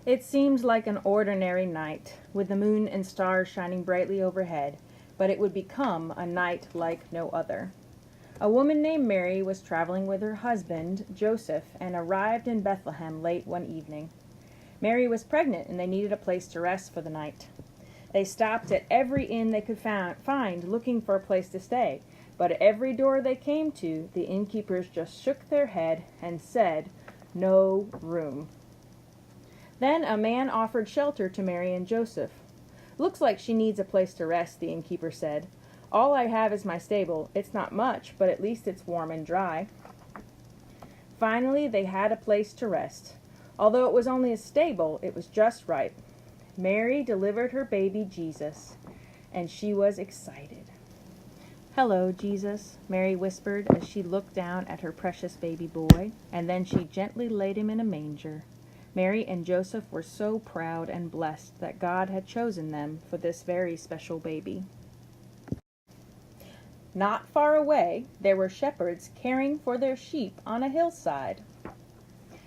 It seemed like an ordinary night, with the moon and stars shining brightly overhead, but it would become a night like no other. A woman named Mary was traveling with her husband, Joseph, and arrived in Bethlehem late one evening. Mary was pregnant, and they needed a place to rest for the night. They stopped at every inn they could find, looking for a place to stay, but at every door they came to, the innkeepers just shook their head and said, "No room." Then a man offered shelter to Mary and Joseph. "Looks like she needs a place to rest," the innkeeper said. "All I have is my stable. It's not much, but at least it's warm and dry." Finally, they had a place to rest. Although it was only a stable, it was just right. Mary delivered her baby Jesus, and she was excited. "Hello, Jesus," Mary whispered as she looked down at her precious baby boy, and then she gently laid him in a manger. Mary and Joseph were so proud and blessed that God had chosen them for this very special baby. Not far away, there were shepherds caring for their sheep on a hillside.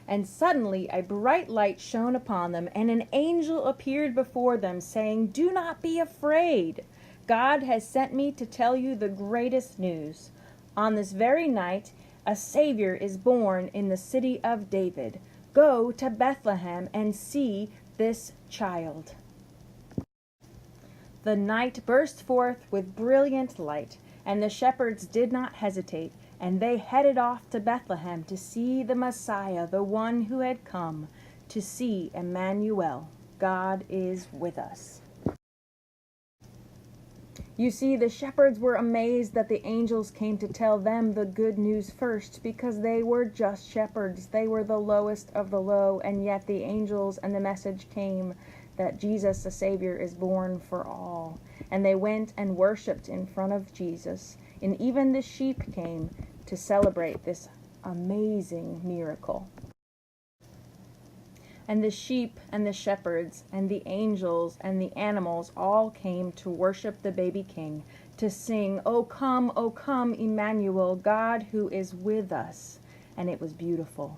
And suddenly a bright light shone upon them, and an angel appeared before them, saying, "Do not be afraid. God has sent me to tell you the greatest news. On this very night, a Savior is born in the city of David. Go to Bethlehem and see this child." The night burst forth with brilliant light, and the shepherds did not hesitate, and they headed off to Bethlehem to see the Messiah, the one who had come, to see Emmanuel. God is with us. You see, the shepherds were amazed that the angels came to tell them the good news first, because they were just shepherds. They were the lowest of the low, and yet the angels and the message came that Jesus, the Savior, is born for all. And they went and worshipped in front of Jesus, and even the sheep came to celebrate this amazing miracle. And the sheep and the shepherds and the angels and the animals all came to worship the baby king, to sing, O come, Emmanuel, God who is with us." And it was beautiful.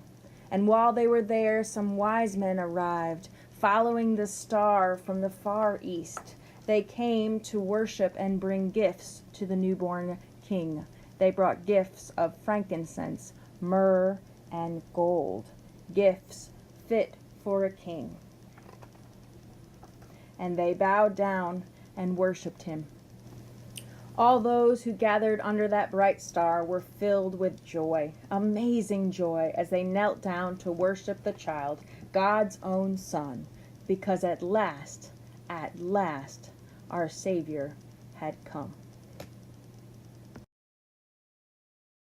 And while they were there, some wise men arrived, following the star from the far east. They came to worship and bring gifts to the newborn king. They brought gifts of frankincense, myrrh, and gold, gifts fit for a king. And they bowed down and worshipped him. All those who gathered under that bright star were filled with joy, amazing joy, as they knelt down to worship the child, God's own Son, because at last, our Savior had come.